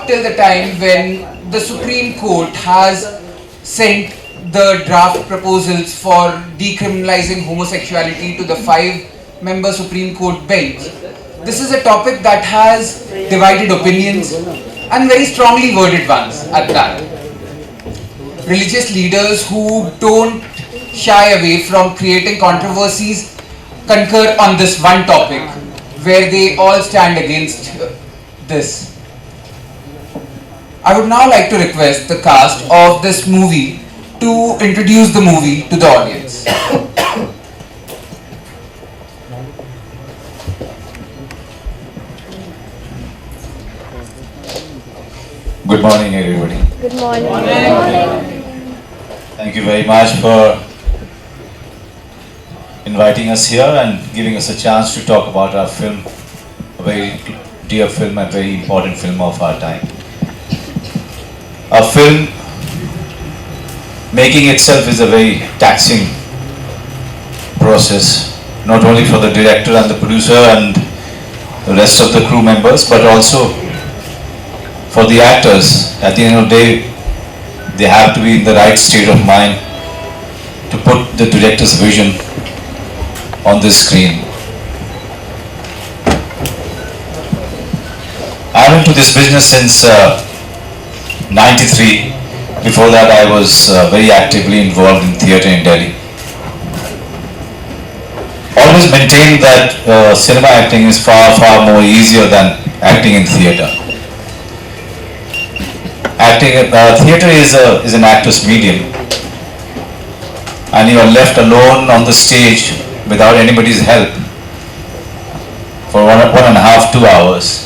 till the time when the Supreme Court has sent the draft proposals for decriminalizing homosexuality to the 5-member Supreme Court bench. This is a topic that has divided opinions and very strongly worded ones at that. Religious leaders who don't shy away from creating controversies concur on this one topic where they all stand against this. I would now like to request the cast of this movie to introduce the movie to the audience. Good morning, everybody. Good morning. Good morning. Thank you very much for inviting us here and giving us a chance to talk about our film, a very dear film and very important film of our time. A film making itself is a very taxing process, not only for the director and the producer and the rest of the crew members, but also for the actors. At the end of the day, they have to be in the right state of mind to put the director's vision on the screen. I'm into this business since 93. Before that, I was very actively involved in theatre in Delhi. Always maintained that cinema acting is far more easier than acting in theatre. Theatre is an actor's medium, and you are left alone on the stage without anybody's help for one and a half, 2 hours.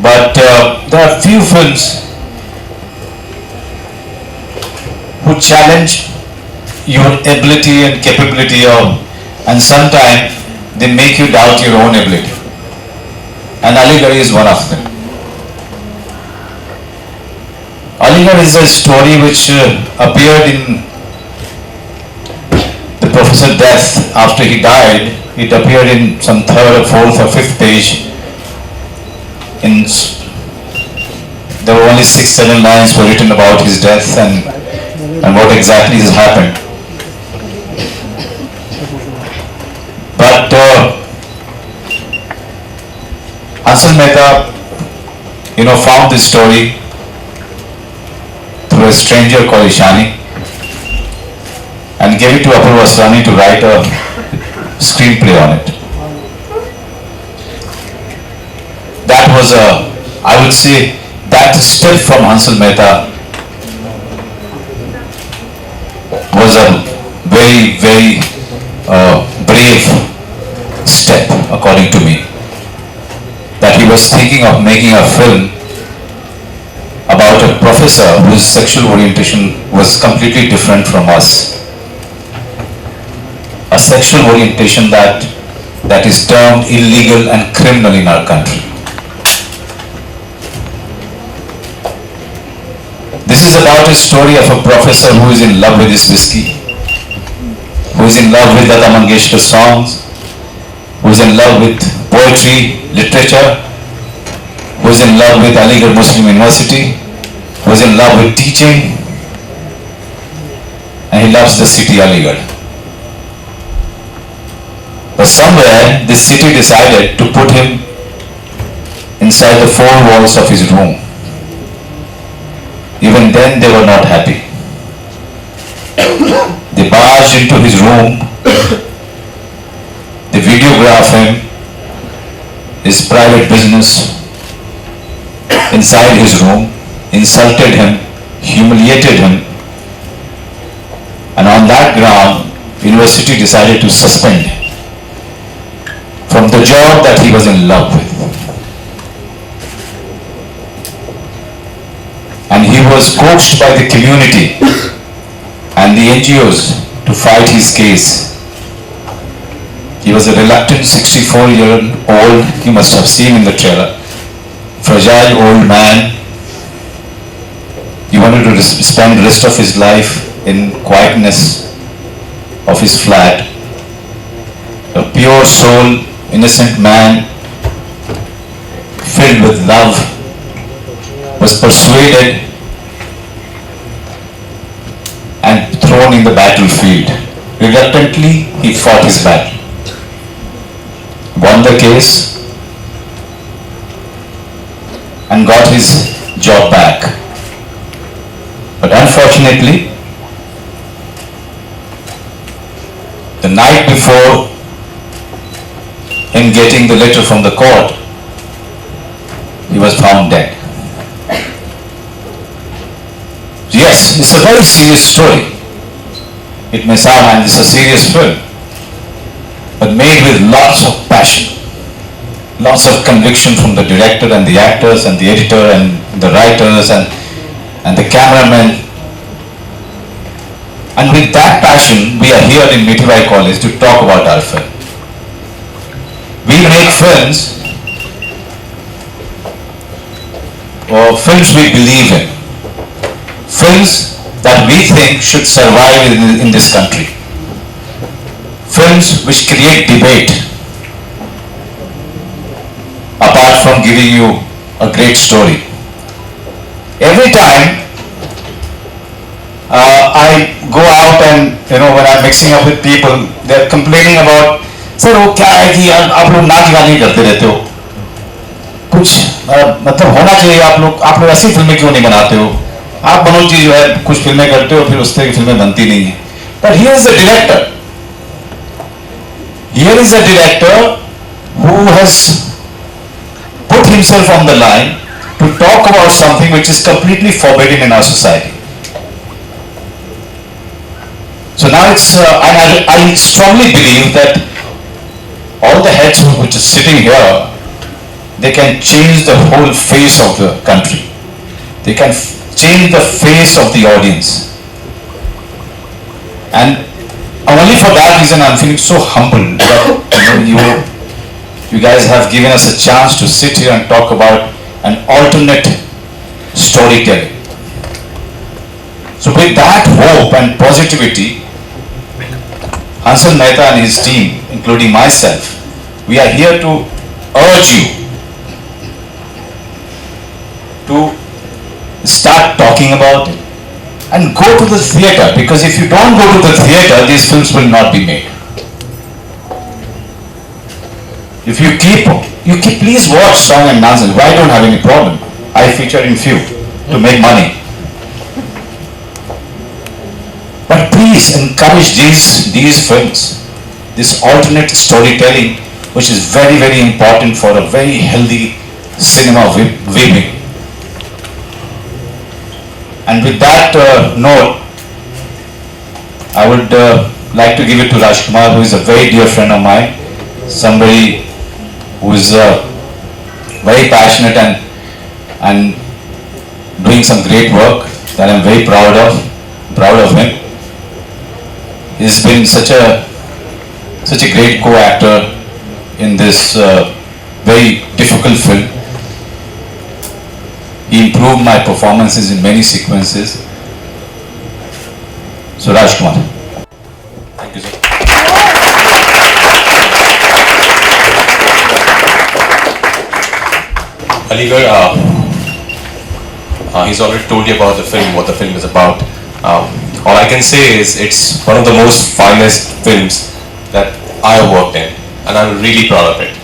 But there are few films who challenge your ability and capability and sometimes they make you doubt your own ability. And Aligarh is one of them. Aligarh is a story which appeared in the Professor Death after he died. It appeared in some third or fourth or fifth page. There were only 6-7 lines were written about his death and what exactly has happened. But Hansal Mehta, found this story through a stranger called Ishani and gave it to Apurva Asrani to write a screenplay on it. That was I would say, that step from Hansal Mehta was a very brave step, according to me. That he was thinking of making a film about a professor whose sexual orientation was completely different from us. A sexual orientation that is termed illegal and criminal in our country. This is about a story of a professor who is in love with his whiskey, who is in love with Lata Mangeshkar's songs, who is in love with poetry, literature, who is in love with Aligarh Muslim University, who is in love with teaching, and he loves the city Aligarh. But somewhere this city decided to put him inside the four walls of his room. Even then they were not happy. They barged into his room, they videographed him, his private business, inside his room, insulted him, humiliated him, and on that ground, university decided to suspend him from the job that he was in love with. And he was coaxed by the community and the NGOs to fight his case. He was a reluctant 64-year-old, you must have seen in the trailer, fragile old man. He wanted to spend the rest of his life in quietness of his flat. A pure soul, innocent man, filled with love, was persuaded and thrown in the battlefield. Reluctantly, he fought his battle, won the case, and got his job back. But unfortunately, the night before him getting the letter from the court, he was found dead. Yes, it's a very serious story. It may sound, and it's a serious film, but made with lots of passion, lots of conviction from the director and the actors and the editor and the writers and the cameraman. And with that passion, we are here in Mithilai College to talk about our film. We make films, or films we believe in, films that we think should survive in this country, films which create debate, apart from giving you a great story. Every time I go out and when I'm mixing up with people, they're complaining about, sir वो क्या है कि यार आप लोग नाच गाने करते रहते हो, कुछ मतलब होना चाहिए, आप लोग ऐसी फिल्में क्यों नहीं बनाते हो, आप मनोज जी जो है कुछ फिल्में करते हो फिर उस तरह की फिल्में बनती नहीं है. But here is a director. Here is a director who has put himself on the line to talk about something which is completely forbidden in our society. So now I strongly believe that all the heads which are sitting here, they can change the whole face of the country. They can change the face of the audience. And only for that reason I'm feeling so humbled that you guys have given us a chance to sit here and talk about an alternate storytelling. So with that hope and positivity, Hansal Mehta and his team, including myself, we are here to urge you to start talking about it and go to the theatre, because if you don't go to the theatre, these films will not be made. If you please watch Song and Dance. I don't have any problem. I feature in few to make money. But please encourage these films, this alternate storytelling, which is very, very important for a very healthy cinema viewing. And with that note, I would like to give it to Rajkumar, who is a very dear friend of mine, somebody who is very passionate and doing some great work that I'm very proud of him. He's been such a great co-actor in this very difficult film. He improved my performances in many sequences. So Rajkumar. Thank you, sir. Aligarh, he's already told you about the film, what the film is about. All I can say is it's one of the most finest films that I have worked in, and I'm really proud of it.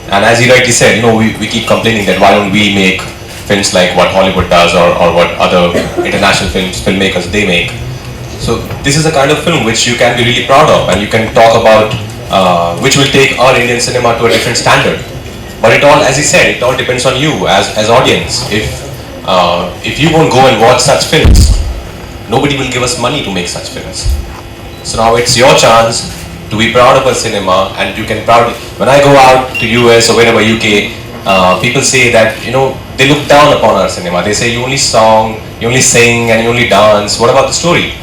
And as he rightly said, we keep complaining that why don't we make films like what Hollywood does or what other international filmmakers they make. So this is a kind of film which you can be really proud of, and you can talk about which will take our Indian cinema to a different standard. But it all, as he said, it all depends on you as audience. If you won't go and watch such films, nobody will give us money to make such films. So now it's your chance to be proud of our cinema, and you can proudly. When I go out to US or wherever UK, people say that they look down upon our cinema. They say you only sing and you only dance. What about the story?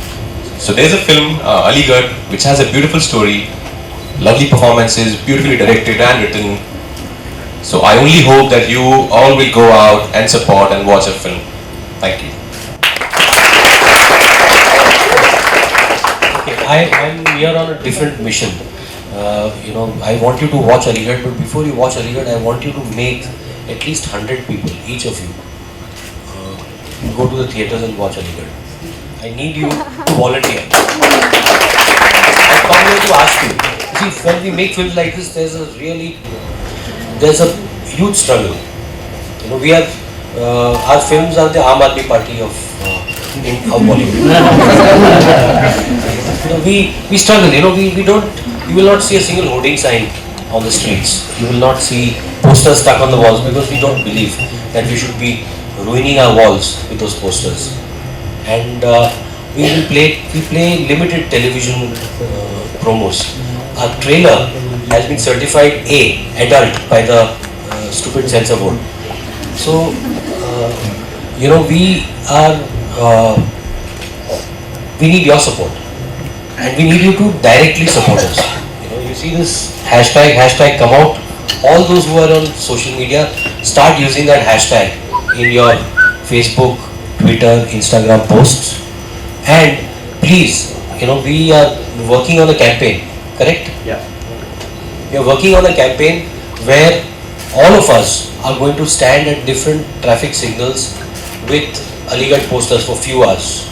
So there's a film, Aligarh, which has a beautiful story, lovely performances, beautifully directed and written. So I only hope that you all will go out and support and watch a film. Thank you. I'm here on a different mission. I want you to watch Aligarh, but before you watch Aligarh, I want you to make at least 100 people, each of you, go to the theatres and watch Aligarh. I need you to volunteer. I come here to ask you. See, when we make films like this, there's a huge struggle. You know, we have our films are the Aam Aadmi Party of Bollywood. You know, we struggle. You know, we don't. You will not see a single hoarding sign on the streets. You will not see posters stuck on the walls because we don't believe that we should be ruining our walls with those posters. And we play limited television promos. Our trailer has been certified A, adult, by the stupid censor board. So, you know, we need your support, and we need you to directly support us. You know, you see this hashtag come out. All those who are on social media, start using that hashtag in your Facebook, Twitter, Instagram posts. And please, you know, we are working on a campaign, correct? Yeah. We are working on a campaign where all of us are going to stand at different traffic signals with Aligarh posters for few hours,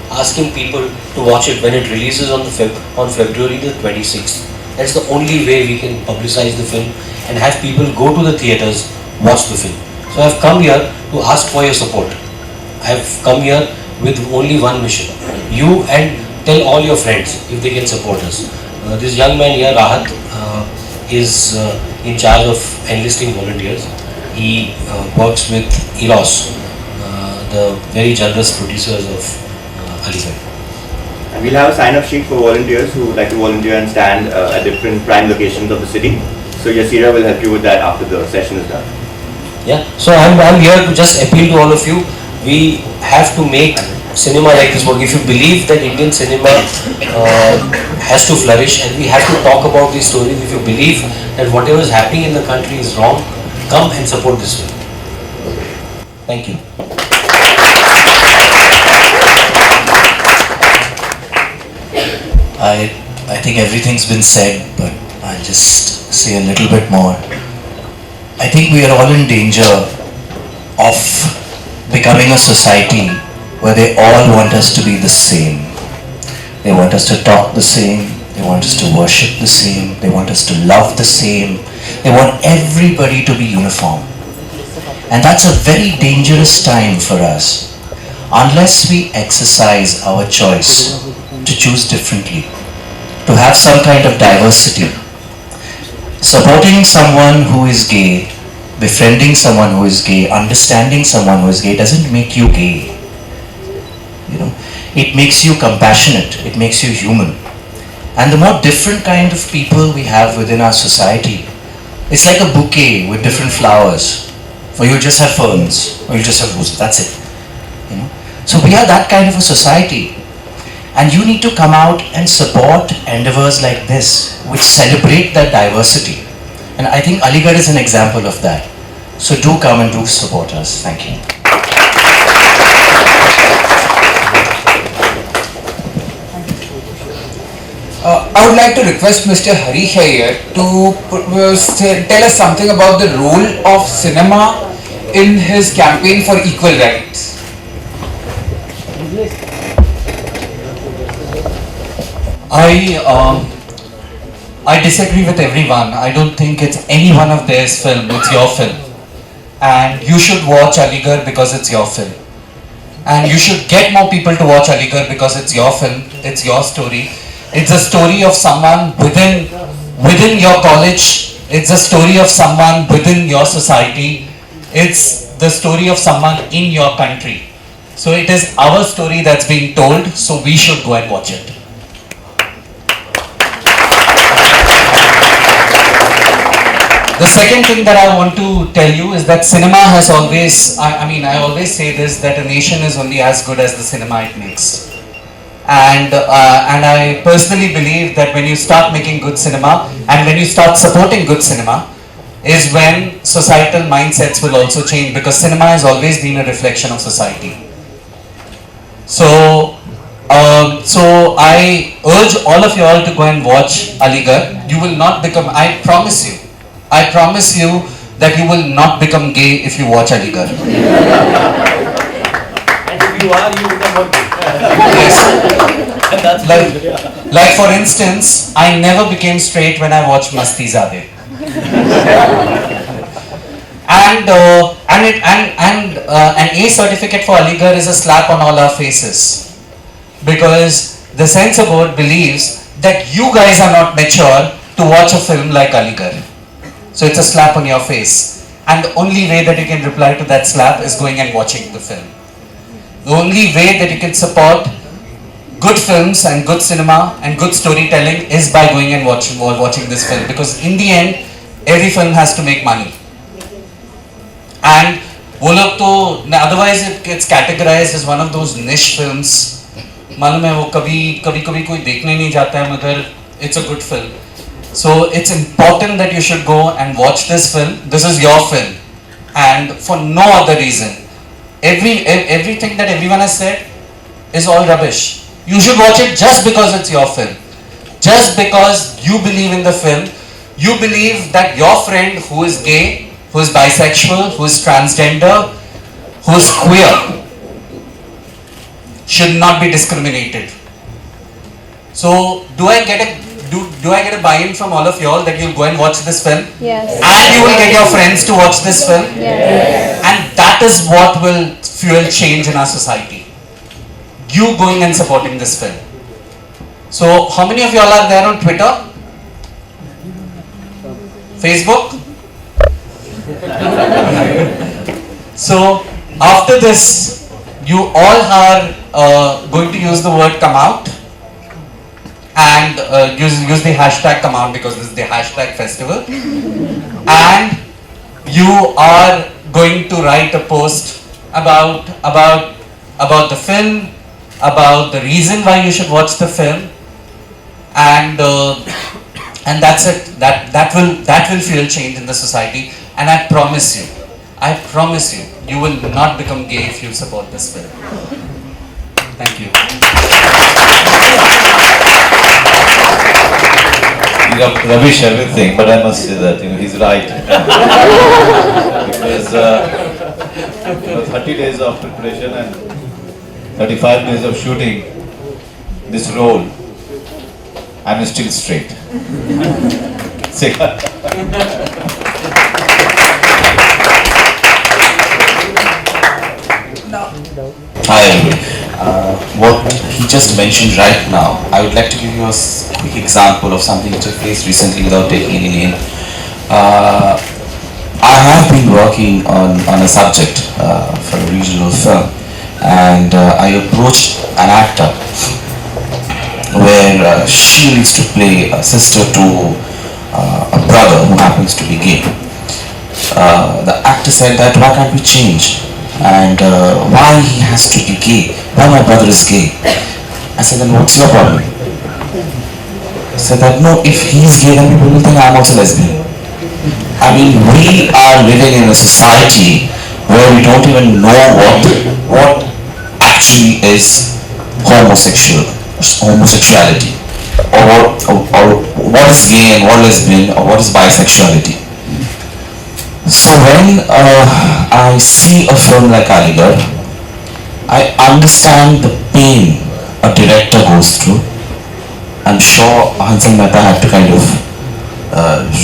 asking people to watch it when it releases on February the 26th. That's the only way we can publicize the film and have people go to the theatres, watch the film. So I've come here to ask for your support. I've come here with only one mission. You, and tell all your friends if they can support us. This young man here, Rahat, is in charge of enlisting volunteers. He works with Eros, the very generous producers of Aligarh. And we'll have a sign-up sheet for volunteers who would like to volunteer and stand at different prime locations of the city. So Yasira will help you with that after the session is done. Yeah, so I'm here to just appeal to all of you. We have to make cinema like this work. If you believe that Indian cinema has to flourish, and we have to talk about these stories, if you believe that whatever is happening in the country is wrong, come and support this film. Thank you. I think everything's been said, but I'll just say a little bit more. I think we are all in danger of becoming a society where they all want us to be the same. They want us to talk the same, they want us to worship the same, they want us to love the same, they want everybody to be uniform. And that's a very dangerous time for us, unless we exercise our choice to choose differently, to have some kind of diversity. Supporting someone who is gay, befriending someone who is gay, understanding someone who is gay doesn't make you gay. You know, it makes you compassionate, it makes you human. And the more different kind of people we have within our society, it's like a bouquet with different flowers. Or you just have ferns, or you just have roses, that's it. You know? So we are that kind of a society. And you need to come out and support endeavors like this, which celebrate that diversity. And I think Aligarh is an example of that. So do come and do support us. Thank you. I would like to request Mr. Harish here to tell us something about the role of cinema in his campaign for equal rights. I disagree with everyone. I don't think it's any one of theirs film, it's your film. And you should watch Aligarh because it's your film. And you should get more people to watch Aligarh because it's your film, it's your story. It's a story of someone within your college. It's a story of someone within your society. It's the story of someone in your country. So it is our story that's being told, so we should go and watch it. The second thing that I want to tell you is that cinema has always, I always say this, that a nation is only as good as the cinema it makes. And I personally believe that when you start making good cinema and when you start supporting good cinema is when societal mindsets will also change, because cinema has always been a reflection of society. So I urge all of you all to go and watch Aligarh. You will not become, I promise you that you will not become gay if you watch Aligarh. And if you are, you become one day. Yes. And that's Like for instance, I never became straight when I watched Masti Zade. And an A certificate for Aligarh is a slap on all our faces, because the censor board believes that you guys are not mature to watch a film like Aligarh. So it's a slap on your face, and the only way that you can reply to that slap is going and watching the film. The only way that you can support good films and good cinema and good storytelling is by going and watching this film, because in the end every film has to make money. And वो लोग तो otherwise it gets categorized as one of those niche films. मालूम है वो कभी कोई देखने नहीं जाता है, मगर it's a good film. So it's important that you should go and watch this film. This is your film, and for no other reason. Everything that everyone has said is all rubbish. You should watch it just because it's your film. Just because you believe in the film. You believe that your friend who is gay, who is bisexual, who is transgender, who is queer, should not be discriminated. So do I get a buy-in from all of y'all that you'll go and watch this film? Yes. And you will get your friends to watch this film? Yes. And that is what will fuel change in our society. You going and supporting this film. So how many of y'all are there on Twitter? Facebook? So after this, you all are going to use the word come out, and use the hashtag come out, because this is the hashtag festival. And you are going to write a post about the film, about the reason why you should watch the film, and that's it. That will fuel change in the society. And I promise you, you will not become gay if you support this film. Thank you. You have rubbish everything, but I must say that he's right. Because 30 days of preparation and 35 days of shooting this role, I'm still straight. Say, Hi everyone. What he just mentioned right now, I would like to give you a quick example of something which I faced recently without taking any name. I have been working on a subject for a regional film, and I approached an actor where she needs to play a sister to a brother who happens to be gay. The actor said that why can't we change? And why he has to be gay? Why my brother is gay? I said, then what's your problem? He said that no, if he's gay then people will think I'm also lesbian. I mean, we are living in a society where we don't even know what actually is homosexuality, or what is gay and what lesbian, or what is bisexuality. So when I see a film like Aligarh, I understand the pain a director goes through. I'm sure Hansal Mehta had to kind of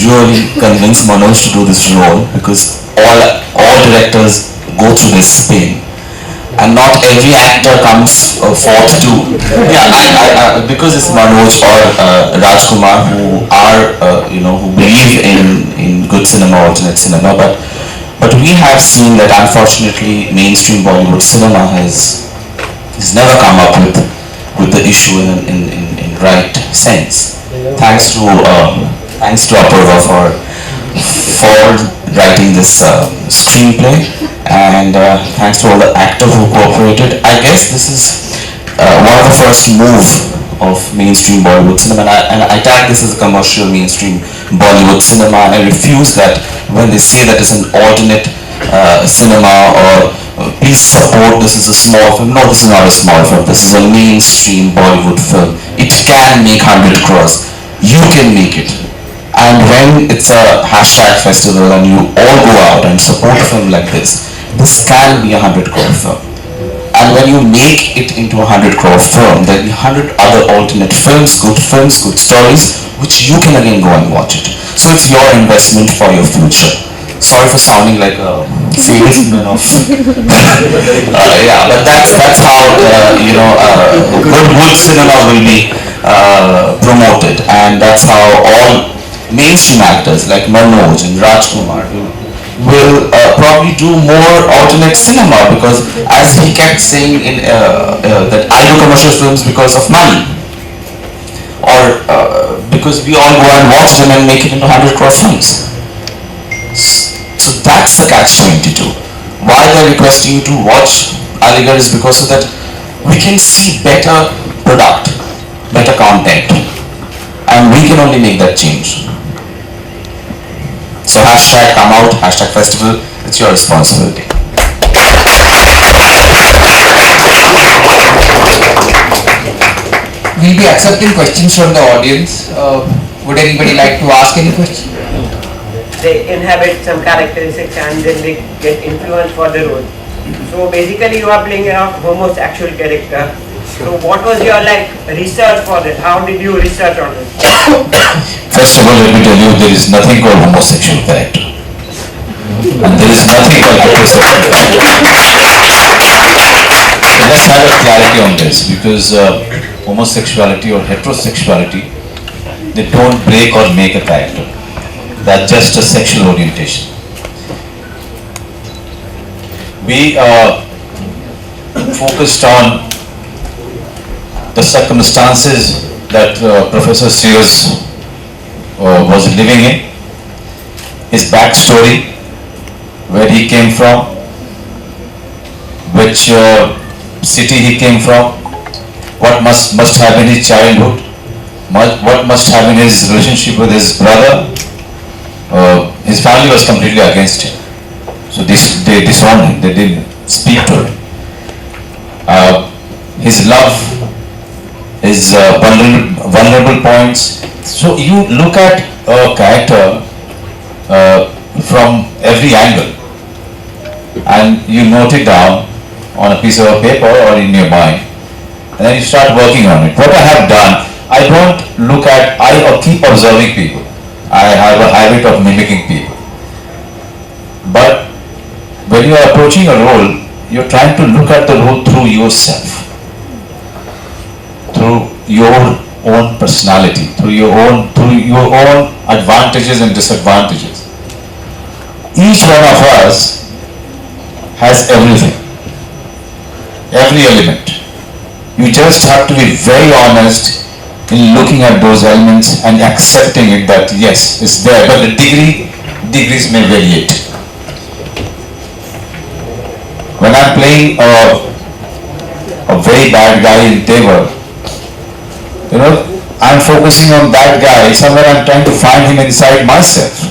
really convince Manoj to do this role, because all directors go through this pain, and not every actor comes forth to. Yeah, because it's Manoj or Rajkumar who are who believe in good cinema, alternate cinema, but we have seen that unfortunately mainstream Bollywood cinema has never come up with the issue in right sense. Thanks to Apurva for writing this screenplay, and thanks to all the actors who cooperated. I guess this is one of the first move of mainstream Bollywood cinema, and I tag this as a commercial mainstream Bollywood cinema, and I refuse that when they say that it's an alternate cinema, or please support, this is a small film. No, this is not a small film. This is a mainstream Bollywood film. It can make 100 crores. You can make it. And when it's a hashtag festival and you all go out and support a film like this can be a 100 crore film. And when you make it into a 100 crore film, there'll be 100 other alternate films, good stories, which you can again go and watch it. So it's your investment for your future. Sorry for sounding like a salesman of yeah, but that's how good cinema will be promoted, and that's how all mainstream actors like Manoj and Rajkumar will probably do more alternate cinema, because as he kept saying in that I do commercial films because of money, or because we all go and watch them and make it into 100 crore films. So that's the catch-22. Why they're requesting you to watch Aligarh is because of that we can see better product, better content, and we can only make that change. So hashtag come out, hashtag festival, it's your responsibility. We'll be accepting questions from the audience. Would anybody like to ask any question? They inhabit some characteristics and then they get influenced for the role. So basically you are playing a homosexual character. So what was your research for that? How did you research on it? First of all, let me tell you, there is nothing called homosexual character. And there is nothing called heterosexual character. So let's have a clarity on this, because homosexuality or heterosexuality, they don't break or make a character. That's just a sexual orientation. We focused on the circumstances that Professor Sears was living in, his backstory, where he came from, which city he came from, what must have been his childhood, what must have been his relationship with his brother. His family was completely against him, so they disowned him, they didn't speak to him. His love, his vulnerable points. So you look at a character from every angle and you note it down on a piece of paper or in your mind, and then you start working on it. What I have done, I don't look at, I keep observing people. I have a habit of mimicking people. But when you are approaching a role, you're trying to look at the role through yourself, through your own personality, through your own advantages and disadvantages. Each one of us has everything, every element. You just have to be very honest in looking at those elements and accepting it that yes, it's there, but the degrees may variate. When I'm playing a very bad guy in Tevar, I'm focusing on that guy, somewhere I'm trying to find him inside myself.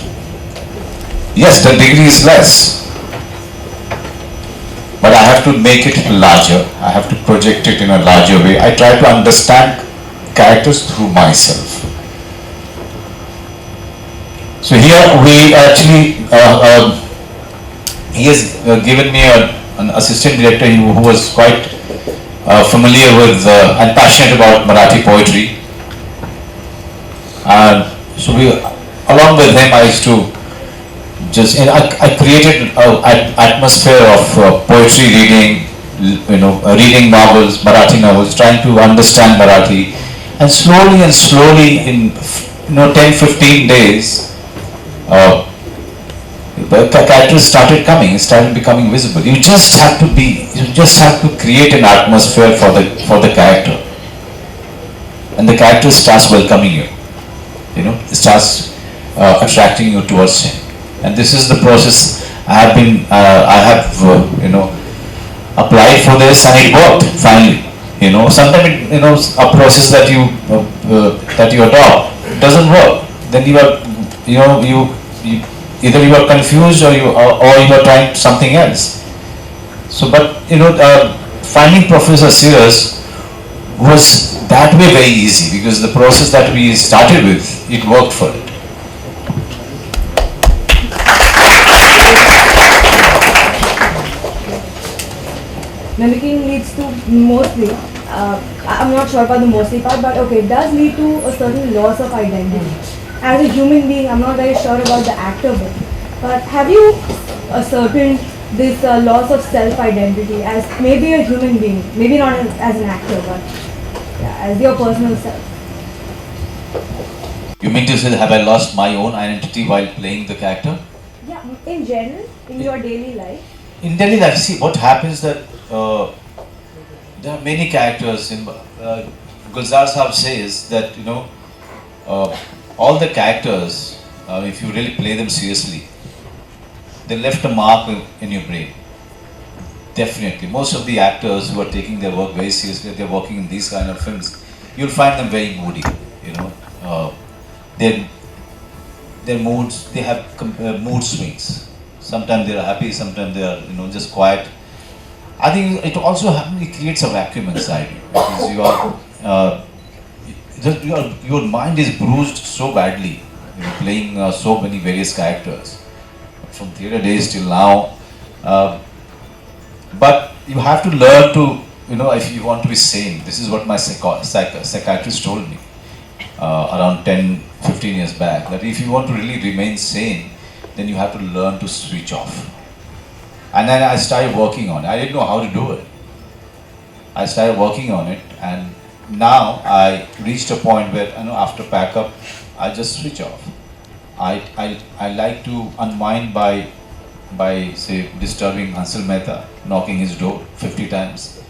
Yes, the degree is less, but I have to make it larger. I have to project it in a larger way. I try to understand characters through myself. So here we actually, he has given me an assistant director who was quite familiar with and passionate about Marathi poetry. And so along with him, I used to I created an atmosphere of poetry reading, reading novels, Marathi novels, trying to understand Marathi. And slowly in 10-15 days, the characters started becoming visible. You just have to create an atmosphere for the character, and the character starts welcoming you. It starts attracting you towards him. And this is the process I have applied for this, and it worked finally. Sometimes a process that you adopt doesn't work. Then either you are confused or you are trying something else. So, but finding Professor Sears was that way very easy, because the process that we started with, it worked for it. mimicking leads to mostly, I'm not sure about the mostly part, but okay, it does lead to a certain loss of identity. As a human being, I'm not very sure about the actor bit, but have you ascertained this loss of self-identity as maybe a human being, maybe not as an actor, but yeah, as your personal self? You mean to say, have I lost my own identity while playing the character? Yeah, in general, in your daily life. In daily life, see what happens that there are many characters. In Gulzar Saab says that all the characters, if you really play them seriously, they left a mark in your brain. Definitely, most of the actors who are taking their work very seriously, they're working in these kind of films. You'll find them very moody. Their moods, they have mood swings. Sometimes they are happy, sometimes they are just quiet. I think it also it creates a vacuum inside you because your mind is bruised so badly playing so many various characters from theatre days till now. But you have to learn to if you want to be sane. This is what my psychiatrist told me around 10-15 years back, that if you want to really remain sane, then you have to learn to switch off. And then I started working on it. I didn't know how to do it. I started working on it, and now I reached a point where after pack up, I just switch off. I like to unwind by say disturbing Hansal Mehta, knocking his door 50 times,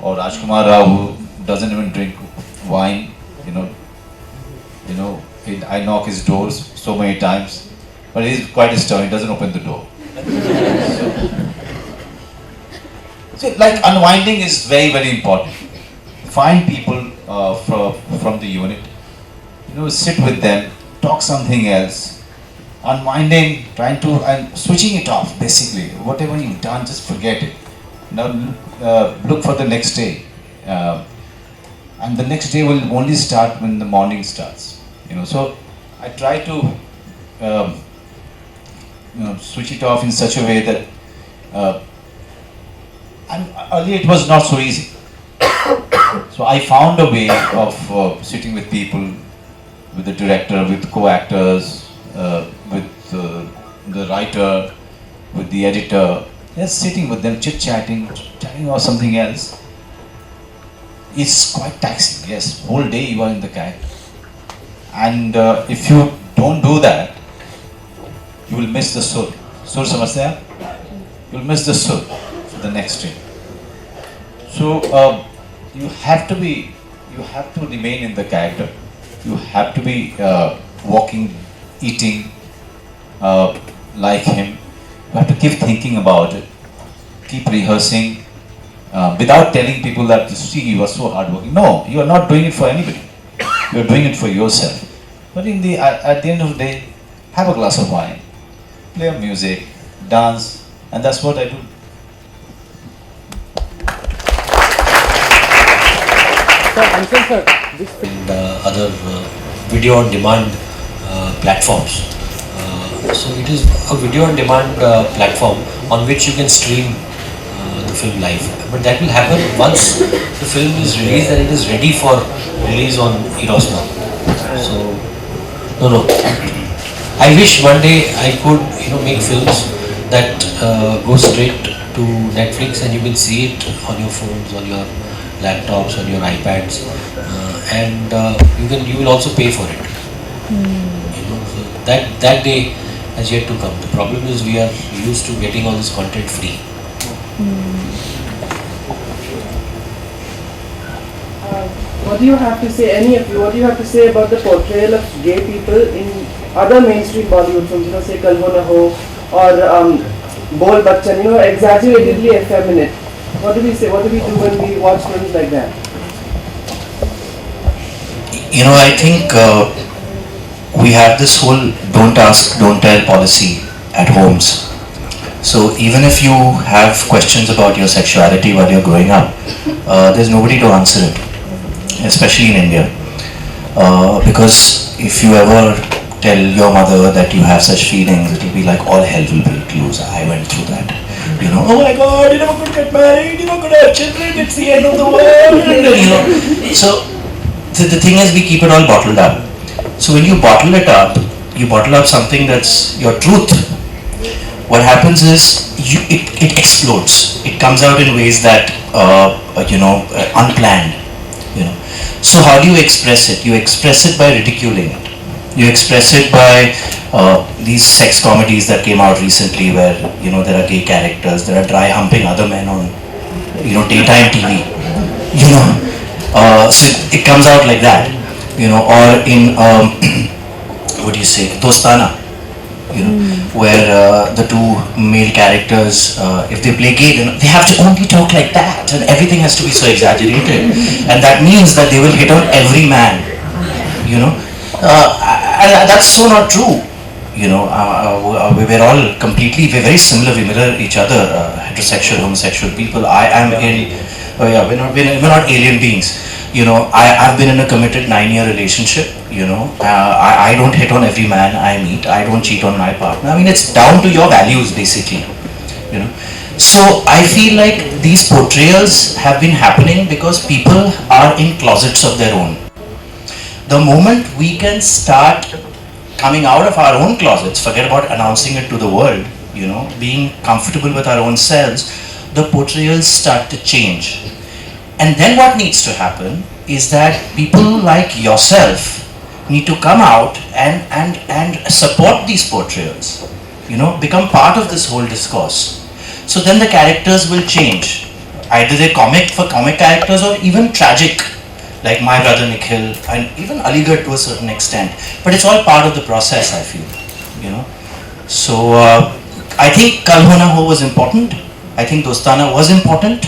or Rajkumar Rao, who doesn't even drink wine. I knock his doors so many times, but he's quite disturbing. He doesn't open the door. So, like, unwinding is very, very important. Find people from the unit, sit with them, talk something else. Unwinding, and switching it off, basically. Whatever you've done, just forget it. Now look for the next day. And the next day will only start when the morning starts. So I try to switch it off in such a way that and earlier it was not so easy. So I found a way of sitting with people, with the director, with co-actors, with the writer, with the editor, just sitting with them, chit-chatting, chatting about something else. It's quite taxing, yes. Whole day you are in the character. And if you don't do that, you will miss the sur. Sur samasya? You will miss the sur for the next day. So you have to remain in the character. You have to be walking, eating like him. You have to keep thinking about it, keep rehearsing, without telling people that, see, you are so hardworking. No, you are not doing it for anybody. You are doing it for yourself. But at the end of the day, have a glass of wine, play music, dance, and that's what I do. And other video on demand platforms. So it is a video on demand platform on which you can stream the film live. But that will happen once the film is released and it is ready for release on Eros now. So no. I wish one day I could make films that go straight to Netflix and you can see it on your phones, on your laptops, on your iPads, and you will also pay for it. So that day has yet to come. The problem is we are used to getting all this content free. What do you have to say, any of you, what do you have to say about the portrayal of gay people in other mainstream Bollywood films, say Kal Ho Na Ho or Bol Bachchan, exaggeratedly effeminate? What do we say, what do we do when we watch films like that? I think we have this whole don't ask, don't tell policy at homes. So even if you have questions about your sexuality while you're growing up, there's nobody to answer it, especially in India. Because if you ever tell your mother that you have such feelings, it will be like all hell will break loose. I went through that. You know, oh my God, you're never going to get married, you're not going to have children, it's the end of the world. You know, so the thing is, we keep it all bottled up. So when you bottle it up, you bottle up something that's your truth. What happens is it explodes. It comes out in ways that unplanned. You know. So how do you express it? You express it by ridiculing it. You express it by these sex comedies that came out recently, where there are gay characters that are dry humping other men on daytime TV. So it comes out like that. Or in what do you say, Dostana. Where the two male characters, if they play gay, then they have to only talk like that, and everything has to be so exaggerated, and that means that they will hit on every man, and that's so not true. We're all we're very similar, we mirror each other, heterosexual, homosexual people. We're not alien beings. I've been in a committed 9-year relationship. I don't hit on every man I meet. I don't cheat on my partner. I mean, it's down to your values, basically. So I feel like these portrayals have been happening because people are in closets of their own. The moment we can start coming out of our own closets, forget about announcing it to the world, being comfortable with our own selves, the portrayals start to change. And then what needs to happen is that people like yourself need to come out and support these portrayals, become part of this whole discourse. So then the characters will change. Either they're comic characters or even tragic, like My Brother Nikhil and even Aligarh to a certain extent. But it's all part of the process, I feel, So I think Kal Ho Na Ho was important. I think Dostana was important.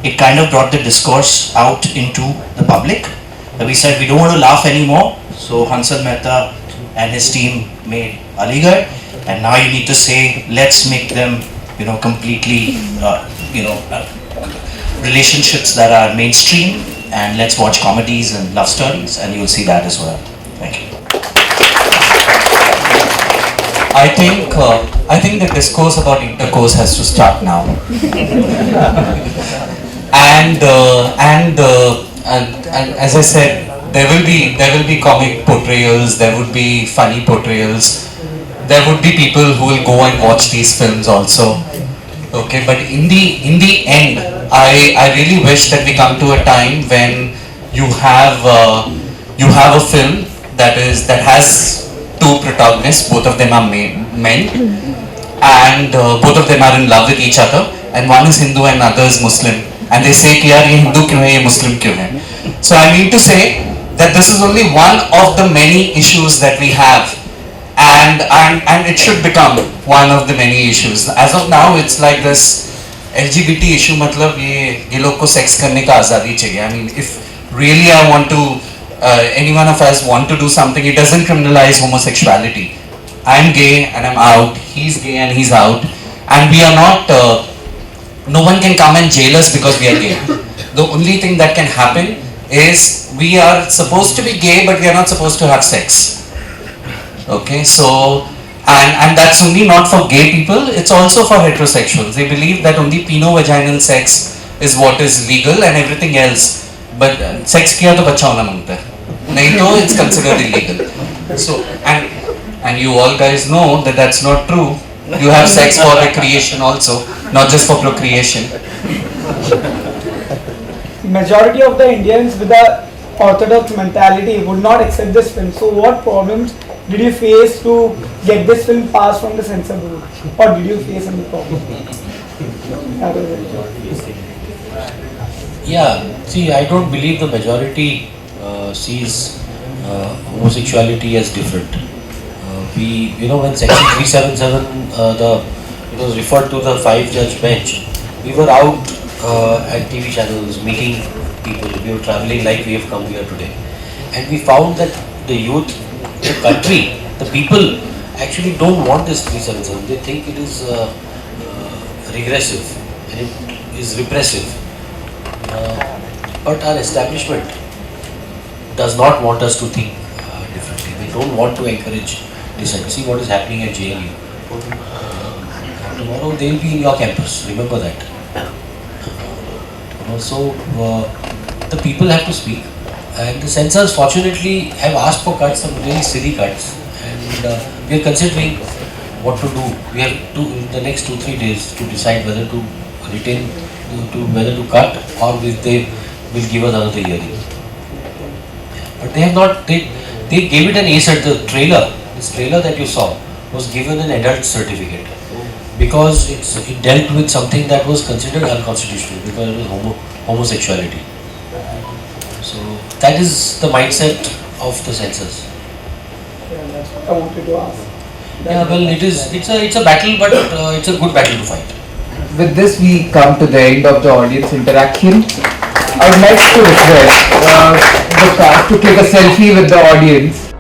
It kind of brought the discourse out into the public. We said we don't want to laugh anymore, so Hansal Mehta and his team made Aligarh, and now you need to say, let's make them, completely, relationships that are mainstream, and let's watch comedies and love stories, and you'll see that as well. Thank you. I think the discourse about intercourse has to start now. And as I said, there will be comic portrayals, there would be funny portrayals, there would be people who will go and watch these films also. Okay, but in the end, I really wish that we come to a time when you have a film that has two protagonists, both of them are men, and both of them are in love with each other, and one is Hindu and other is Muslim. And they say कि यार ये हिंदू क्यों है, ये मुस्लिम क्यों है. So I mean to say that this is only one of the many issues that we have, and it should become one of the many issues. As of now, it's like this LGBT issue. मतलब ये लोग को sex करने का आज़ादी चाहिए. I mean, if really I want to, any one of us want to do something, it doesn't criminalize homosexuality. I'm gay and I'm out. He's gay and he's out, and we are not. No one can come and jail us because we are gay. The only thing that can happen is we are supposed to be gay, but we are not supposed to have sex. Okay, so and that's only not for gay people, it's also for heterosexuals. They believe that only peno-vaginal sex is what is legal and everything else. But sex kiya to bachcha hona mangta hai. Nahi to it's considered illegal. So and you all guys know that that's not true. You have sex for recreation also, not just for procreation. Majority of the Indians with the orthodox mentality would not accept this film. So what problems did you face to get this film passed from the censor board? Or did you face any problem? Yeah, see, I don't believe the majority sees homosexuality as different. When Section 377 it was referred to the 5-judge bench, we were out at TV channels meeting people. We were traveling like we have come here today, and we found that the youth, the country, the people actually don't want this 377. They think it is regressive and it is repressive. But our establishment does not want us to think differently. They don't want to encourage dissent. See what is happening at JNU. tomorrow they will be in your campus. Remember that. So the people have to speak, and the censors fortunately have asked for cuts, some really silly cuts, and we are considering what to do. We have to in the next 2-3 days to decide whether to retain, whether to cut, or if they will give us another hearing. But they have not. They gave it an A cert. The trailer, this trailer that you saw, was given an adult certificate because it dealt with something that was considered unconstitutional because it was homosexuality. So that is the mindset of the censors. Yeah, that's what I wanted to ask. Yeah, well, it's a battle, but it's a good battle to fight. With this, we come to the end of the audience interaction. I would like to request the cast to take a selfie with the audience.